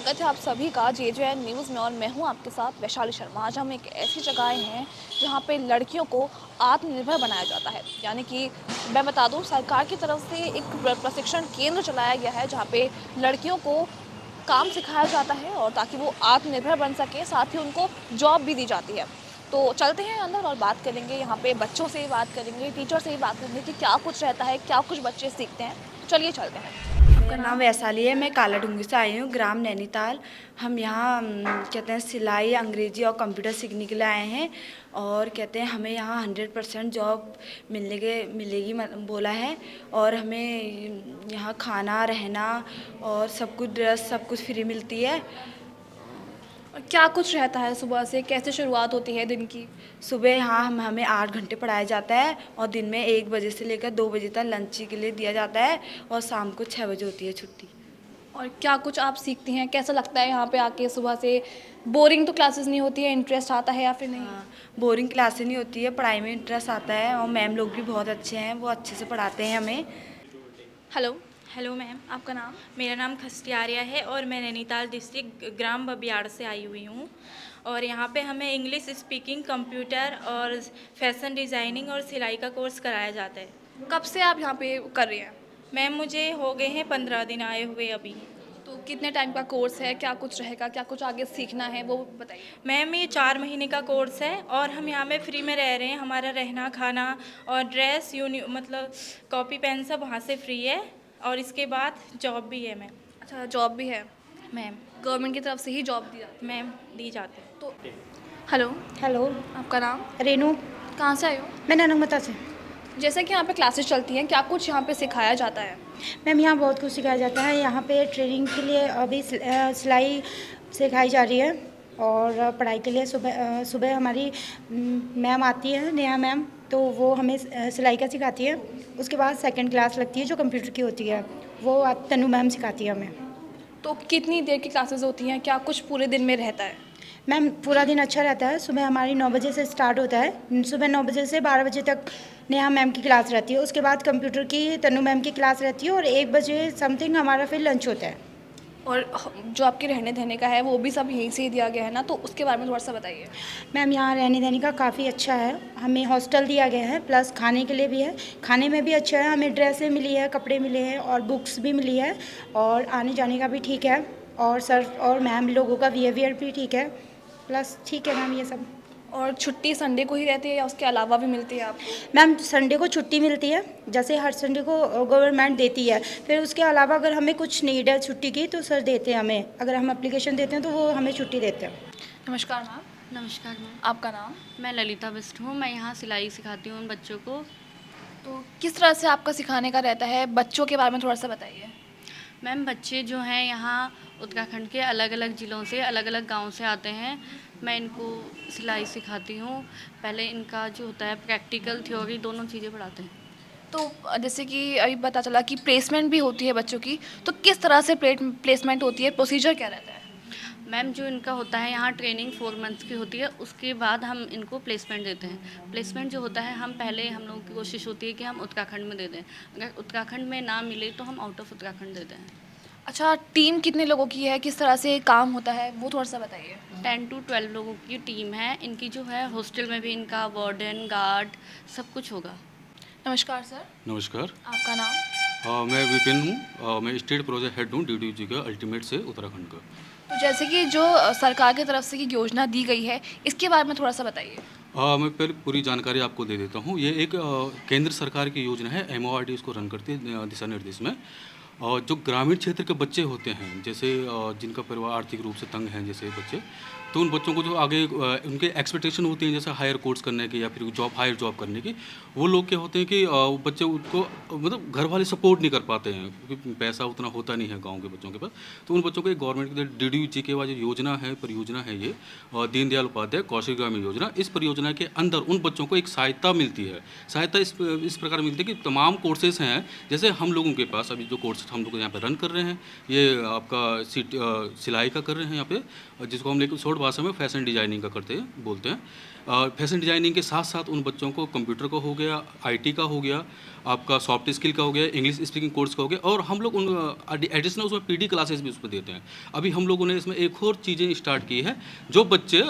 स्वागत है आप सभी का JJN न्यूज़ में और मैं हूं आपके साथ वैशाली शर्मा। आज हम एक ऐसी जगह आए हैं जहां पे लड़कियों को आत्मनिर्भर बनाया जाता है। यानी कि मैं बता दूं, सरकार की तरफ से एक प्रशिक्षण केंद्र चलाया गया है जहां पे लड़कियों को काम सिखाया जाता है और ताकि वो आत्मनिर्भर बन सके, साथ ही उनको जॉब भी दी जाती है। तो चलते हैं अंदर और बात करेंगे, यहाँ पे बच्चों से ही बात करेंगे, टीचर से ही बात करेंगे कि क्या कुछ रहता है, क्या कुछ बच्चे सीखते हैं। चलिए चलते हैं। आपका मेरा नाम नाम? वैशाली है। मैं कालाडूंगी से आई हूँ, ग्राम नैनीताल। हम यहाँ कहते हैं सिलाई, अंग्रेजी और कंप्यूटर सीखने के लिए आए हैं और कहते हैं हमें यहाँ 100% जॉब मिलेगी बोला है। और हमें यहाँ खाना, रहना और सब कुछ, ड्रेस सब कुछ फ्री मिलती है। और क्या कुछ रहता है सुबह से, कैसे शुरुआत होती है दिन की? सुबह यहाँ हमें 8 घंटे पढ़ाया जाता है और दिन में 1 बजे से लेकर 2 बजे तक लंच के लिए दिया जाता है और शाम को 6 बजे होती है छुट्टी। और क्या कुछ आप सीखती हैं, कैसा लगता है यहाँ पे आके सुबह से? बोरिंग तो क्लासेस नहीं होती है, इंटरेस्ट आता है या फिर नहीं? हाँ, बोरिंग क्लासेस नहीं होती है, पढ़ाई में इंटरेस्ट आता है और मैम लोग भी बहुत अच्छे हैं, वो अच्छे से पढ़ाते हैं हमें। Hello, hello ma'am. आपका नाम? मेरा नाम खस्ती आर्या है और मैं नैनीताल डिस्ट्रिक्ट ग्राम बबियाड़ से आई हुई हूँ। और यहाँ पे हमें इंग्लिश स्पीकिंग, कंप्यूटर और फैशन डिज़ाइनिंग और सिलाई का कोर्स कराया जाता है। कब से आप यहाँ पे कर रही हैं? मैम मुझे हो गए हैं 15 दिन आए हुए अभी। तो कितने टाइम का कोर्स है, क्या कुछ रहेगा, क्या कुछ आगे सीखना है, वो बताइए। मैम ये 4 महीने का कोर्स है और हम यहाँ में फ्री में रह रहे हैं। हमारा रहना, खाना और ड्रेस, मतलब कॉपी पेन सब वहाँ से फ्री है। और इसके बाद जॉब भी है मैम। अच्छा, जॉब भी है? मैम गवर्नमेंट की तरफ से ही जॉब दी जाती मैम दी जाती है। है तो? हेलो, हेलो, आपका नाम? रेनू। कहाँ से आए हो? मैं ननंगमता से। जैसे कि यहाँ पे क्लासेस चलती हैं, क्या कुछ यहाँ पे सिखाया जाता है? मैम यहाँ बहुत कुछ सिखाया जाता है। यहाँ पे ट्रेनिंग के लिए अभी सिलाई सिखाई जा रही है और पढ़ाई के लिए सुबह सुबह हमारी मैम आती है, नेहा मैम, तो वो हमें सिलाई का सिखाती है। उसके बाद सेकंड क्लास लगती है जो कंप्यूटर की होती है, वो तनु मैम सिखाती है हमें। तो कितनी देर की क्लासेस होती हैं, क्या कुछ पूरे दिन में रहता है? मैम पूरा दिन अच्छा रहता है। सुबह हमारी 9 बजे से स्टार्ट होता है, सुबह 9 बजे से 12 बजे तक नेहा मैम की क्लास रहती है। उसके बाद कंप्यूटर की तनु मैम की क्लास रहती है और 1 बजे समथिंग हमारा फिर लंच होता है। और जो आपके रहने धहने का है वो भी सब यहीं से ही दिया गया है ना, तो उसके बारे में थोड़ा सा बताइए। मैम यहाँ रहने देने का काफ़ी अच्छा है। हमें हॉस्टल दिया गया है, प्लस खाने के लिए भी है। खाने में भी अच्छा है, हमें ड्रेसें मिली है, कपड़े मिले हैं और बुक्स भी मिली है और आने जाने का भी ठीक है। और सर और मैम लोगों का बिहेवियर भी ठीक है, प्लस ठीक है मैम ये सब। और छुट्टी संडे को ही रहती है या उसके अलावा भी मिलती है आपको? मैम संडे को छुट्टी मिलती है, जैसे हर संडे को गवर्नमेंट देती है। फिर उसके अलावा अगर हमें कुछ नीड है छुट्टी की तो सर देते हैं हमें। अगर हम एप्लीकेशन देते हैं तो वो हमें छुट्टी देते हैं। नमस्कार मैम। नमस्कार मैम। आपका नाम? मैं ललिता बिस्ट हूँ। मैं यहाँ सिलाई सिखाती हूँ उन बच्चों को। तो किस तरह से आपका सिखाने का रहता है, बच्चों के बारे में थोड़ा सा बताइए। मैम बच्चे जो हैं यहाँ उत्तराखंड के अलग अलग ज़िलों से, अलग अलग गांव से आते हैं। मैं इनको सिलाई सिखाती हूँ। पहले इनका जो होता है प्रैक्टिकल, थ्योरी दोनों चीज़ें पढ़ाते हैं। तो जैसे कि अभी पता चला कि प्लेसमेंट भी होती है बच्चों की, तो किस तरह से प्लेसमेंट होती है, प्रोसीजर क्या रहता है? मैम जो इनका होता है यहाँ ट्रेनिंग 4 मंथ्स की होती है, उसके बाद हम इनको प्लेसमेंट देते हैं। प्लेसमेंट जो होता है पहले हम लोगों की कोशिश होती है कि हम उत्तराखंड में दे दें। अगर उत्तराखंड में ना मिले तो हम आउट ऑफ उत्तराखंड देते हैं। अच्छा, टीम कितने लोगों की है, किस तरह से काम होता है, वो थोड़ा सा बताइए। 10 to 12 लोगों की टीम है इनकी। जो है हॉस्टल में भी इनका वार्डन, गार्ड सब कुछ होगा। नमस्कार सर। नमस्कार। आपका नाम? मैं विपिन हूँ। मैं स्टेट प्रोजेक्ट हेड हूँ DDG का अल्टीमेट से उत्तराखंड का। तो जैसे कि जो सरकार की तरफ से ये योजना दी गई है, इसके बारे में थोड़ा सा बताइए। मैं पहले पूरी जानकारी आपको दे देता हूँ। ये एक केंद्र सरकार की योजना है, MORD इसको रन करती है दिशा निर्देश में। और जो ग्रामीण क्षेत्र के बच्चे होते हैं, जैसे जिनका परिवार आर्थिक रूप से तंग हैं, जैसे बच्चे, तो उन बच्चों को जो आगे उनके एक्सपेक्टेशन होती हैं, जैसे हायर कोर्स करने की या फिर हायर जॉब करने की, वो लोग क्या होते हैं कि वो बच्चे उनको मतलब घर वाले सपोर्ट नहीं कर पाते हैं क्योंकि पैसा उतना होता नहीं है गांव के बच्चों के पास। तो उन बच्चों को गवर्नमेंट की DDG के बाद जो योजना है, परियोजना है ये दीनदयाल उपाध्याय कौशल ग्रामीण योजना। इस परियोजना के अंदर उन बच्चों को एक सहायता मिलती है। सहायता इस प्रकार मिलती है कि तमाम कोर्सेज हैं, जैसे हम लोगों के पास अभी जो कोर्स हम लोग यहाँ पे रन कर रहे हैं, ये आपका सिलाई का कर रहे हैं यहाँ पे, जिसको हम लेकर शॉर्ट भाषा में फैशन डिजाइनिंग का बोलते हैं। फैशन डिजाइनिंग के साथ साथ उन बच्चों को कंप्यूटर का हो गया, आईटी का हो गया, आपका सॉफ्ट स्किल का हो गया, इंग्लिश स्पीकिंग कोर्स का हो गया, और हम लोग उन एडिशनल उसमें पीडी क्लासेस भी उसमें देते हैं। अभी हम लोगों ने इसमें एक और चीज़ें स्टार्ट की है। जो बच्चे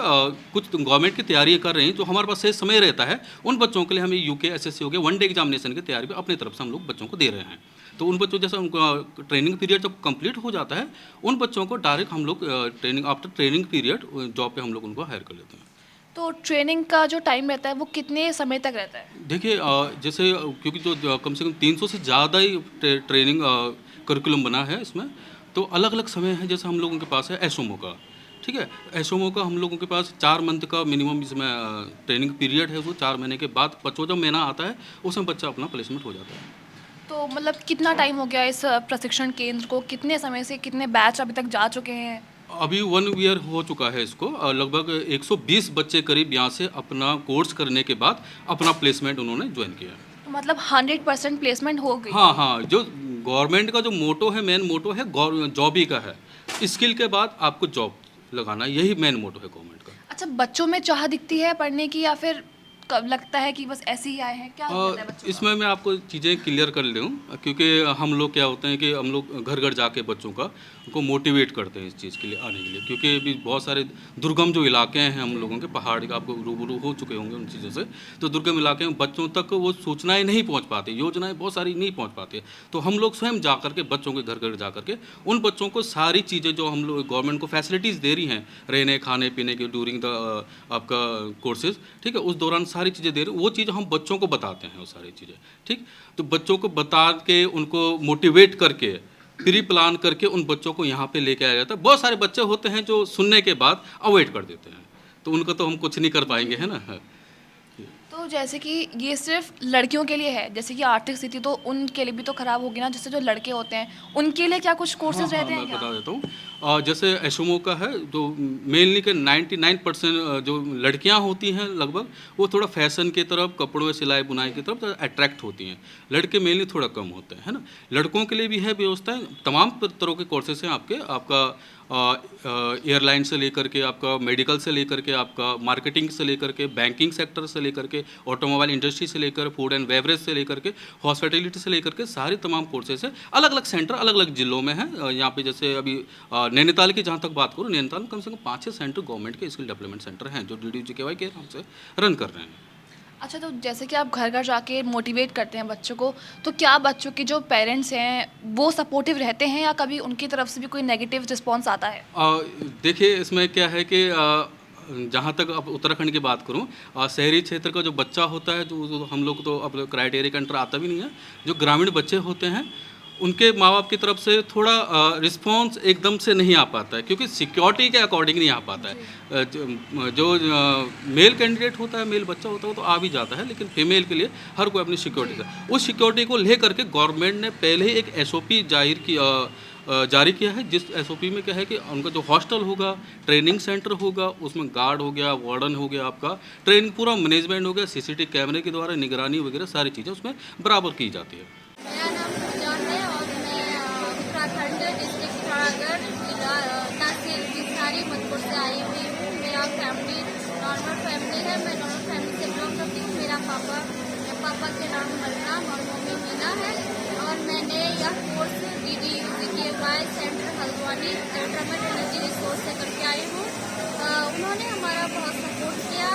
कुछ गवर्नमेंट की तैयारियाँ कर रहे हैं, जो हमारे पास से समय रहता है, उन बच्चों के लिए हमें यूके एसएससी हो गया, वन डे एग्जामिनेशन की तैयारी भी अपनी तरफ से हम लोग बच्चों को दे रहे हैं। तो उन बच्चों जैसा उनका ट्रेनिंग पीरियड जब कंप्लीट हो जाता है, उन बच्चों को डायरेक्ट हम लोग training after training period job पे हम लोग उनको हायर कर लेते हैं। तो ट्रेनिंग का जो टाइम रहता है वो कितने समय तक रहता है? देखिए जैसे क्योंकि जो कम से कम 300 से ज़्यादा ही ट्रेनिंग करिकुलम बना है इसमें, तो अलग अलग समय है। जैसे हम लोगों के पास है एसोमो का, ठीक है, एसोमो का हम लोगों के पास 4 मंथ का मिनिमम इसमें ट्रेनिंग पीरियड है। वो 4 महीने के बाद 55 महीना आता है, उसमें बच्चा अपना प्लेसमेंट हो जाता है। तो मतलब कितना टाइम हो गया इस प्रशिक्षण केंद्र को? कितने समय से कितने बैच अभी तक जा चुके हैं? अभी 1 ईयर हो चुका है इसको। लगभग 120 बच्चे करीब यहाँ से अपना कोर्स करने के बाद अपना प्लेसमेंट उन्होंने ज्वाइन किया। तो मतलब 100% प्लेसमेंट हो गई? हाँ हाँ, जो गवर्नमेंट का जो मोटो है, मेन मोटो है जॉब ही का है। स्किल के बाद आपको जॉब लगाना, यही मेन मोटो है गवर्नमेंट का। अच्छा, बच्चों में चाह दिखती है पढ़ने की, या फिर कब लगता है कि बस ऐसे ही आए हैं? क्या लगता है बच्चों को? इसमें मैं आपको चीज़ें क्लियर कर लूँ, क्योंकि हम लोग क्या होते हैं कि हम लोग घर घर जाके बच्चों का उनको मोटिवेट करते हैं इस चीज़ के लिए आने के लिए। क्योंकि अभी बहुत सारे दुर्गम जो इलाके हैं हम लोगों के, पहाड़ के, आपको रूबरू हो चुके होंगे उन चीज़ों से, तो दुर्गम इलाके में बच्चों तक वो सूचनाएं नहीं पहुंच पाती, योजनाएं बहुत सारी नहीं पहुंच पाती। तो हम लोग स्वयं जा करके बच्चों के घर घर जा करके उन बच्चों को सारी चीज़ें जो हम लोग गवर्नमेंट को फैसिलिटीज़ दे रही हैं, रहने खाने पीने के ड्यूरिंग द आपका कोर्सेज, ठीक है, उस दौरान सारी चीज़ें दे रही, वो चीज़ हम बच्चों को बताते हैं वो सारी चीज़ें, ठीक। तो बच्चों को बता के उनको मोटिवेट करके प्री प्लान करके उन बच्चों को यहाँ पे लेके आया जाता है। बहुत सारे बच्चे होते हैं जो सुनने के बाद अवॉइड कर देते हैं, तो उनका तो हम कुछ नहीं कर पाएंगे, है ना। तो जैसे कि ये सिर्फ लड़कियों के लिए है, जैसे कि आर्थिक स्थिति तो उनके लिए भी तो खराब होगी ना, जैसे जो लड़के होते हैं उनके लिए क्या कुछ कोर्सेज रहते हैं? मैं बता देता हूँ। जैसे एसोमो का है, जो मेनली के 99% जो लड़कियाँ होती हैं लगभग, वो थोड़ा फैशन की तरफ, कपड़ों में सिलाई बुनाई की तरफ अट्रैक्ट होती हैं। लड़के मेनली थोड़ा कम होते हैं, है ना। लड़कों के लिए भी है व्यवस्था, तमाम तरह के कोर्सेज हैं आपका एयरलाइन से लेकर के, आपका मेडिकल से लेकर के, आपका मार्केटिंग से लेकर के, बैंकिंग सेक्टर से लेकर के, ऑटोमोबाइल इंडस्ट्री से लेकर, फूड एंड बेवरेज से लेकर के, हॉस्पिटलिटी से लेकर के, सारे तमाम कोर्सेज हैं। अलग अलग सेंटर अलग अलग जिलों में हैं। यहाँ पे जैसे अभी नैनीताल की जहाँ तक बात करूँ, नैनीताल में कम से कम 5-6 सेंटर गवर्नमेंट के स्किल डेवलपमेंट सेंटर हैं जो DDU-GKY के नाम से रन कर रहे हैं। अच्छा, तो जैसे कि आप घर घर जाके मोटिवेट करते हैं बच्चों को, तो क्या बच्चों के जो पेरेंट्स हैं वो सपोर्टिव रहते हैं, या कभी उनकी तरफ से भी कोई नेगेटिव रिस्पॉन्स आता है? देखिए, इसमें क्या है कि जहाँ तक अब उत्तराखंड की बात करूँ, शहरी क्षेत्र का जो बच्चा होता है, जो हम लोग तो अब क्राइटेरिया के अंडर आता भी नहीं है, जो ग्रामीण बच्चे होते हैं उनके माँ बाप की तरफ से थोड़ा रिस्पॉन्स एकदम से नहीं आ पाता है, क्योंकि सिक्योरिटी के अकॉर्डिंग नहीं आ पाता है। जो मेल कैंडिडेट होता है, मेल बच्चा होता है, वो तो आ भी जाता है, लेकिन फीमेल के लिए हर कोई अपनी सिक्योरिटी से, उस सिक्योरिटी को लेकर के गवर्नमेंट ने पहले ही एक SOP जारी किया है, जिस SOP में क्या है कि उनका जो हॉस्टल होगा, ट्रेनिंग सेंटर होगा, उसमें गार्ड हो गया, वार्डन हो गया, आपका ट्रेनिंग पूरा मैनेजमेंट हो गया, CCTV कैमरे के द्वारा निगरानी वगैरह सारी चीज़ें उसमें बराबर की जाती है। मेरा नाम पूजा है और मैं उत्तराखंड डिस्ट्रिक्ट पिथौरागढ़ जिला तहसील बिसारी मधुपुर से आई हुई हूँ। मेरा फैमिली नॉर्मल फैमिली है, मैं नॉर्मल फैमिली से बिलोंग करती हूँ। मेरा पापा के नाम बलराम और मम्मी मीना है, और मैंने यह course DDU-GKY centre Haldwani government energy resource से करके आई हूँ। उन्होंने हमारा बहुत सपोर्ट किया।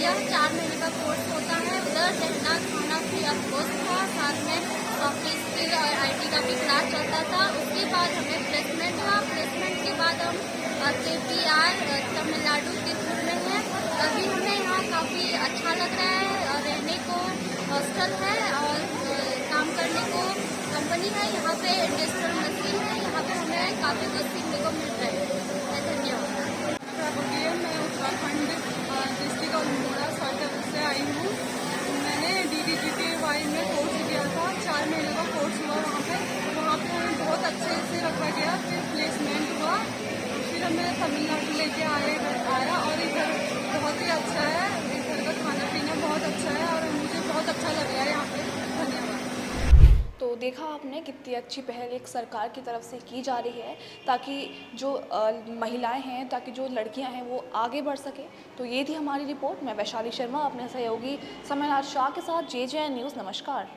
यह 4 महीने का कोर्स होता है। उधर रहना खाना फ्री ऑफ कॉस्ट था, साथ में सॉफ्ट स्किल और IT का भी क्लास चलता था। उसके बाद हमें प्लेसमेंट हुआ। प्लेसमेंट के बाद हम KPR तमिलनाडु तिरुपति में हैं। अभी हमें यहाँ काफ़ी अच्छा लग रहा है। रहने को हॉस्टल है और काम करने को कंपनी है। यहाँ पे इंडस्ट्रियल मशीन है। यहाँ पे हमें काफ़ी कुछ सीखने को मिल रहा है। धन्यवाद। मैं उत्तराखंड डिस्ट्रिक्ट अल्मोड़ा सर्कल से आई हूँ। मैंने DDU-GKY में कोर्स किया था, 4 महीने का कोर्स हुआ वहाँ पे हमें बहुत अच्छे से रखा गया। फिर प्लेसमेंट हुआ, फिर हमें तमिलनाडु लेके आया और इधर बहुत ही अच्छा है। इधर का खाना पीना बहुत अच्छा है और मुझे बहुत अच्छा लग रहा है यहाँ पे। धन्यवाद। तो देखा आपने कितनी अच्छी पहल एक सरकार की तरफ से की जा रही है ताकि जो महिलाएं हैं, ताकि जो लड़कियां हैं वो आगे बढ़ सकें। तो ये थी हमारी रिपोर्ट। मैं वैशाली शर्मा अपने सहयोगी समयनाथ शाह के साथ JJN न्यूज़। नमस्कार।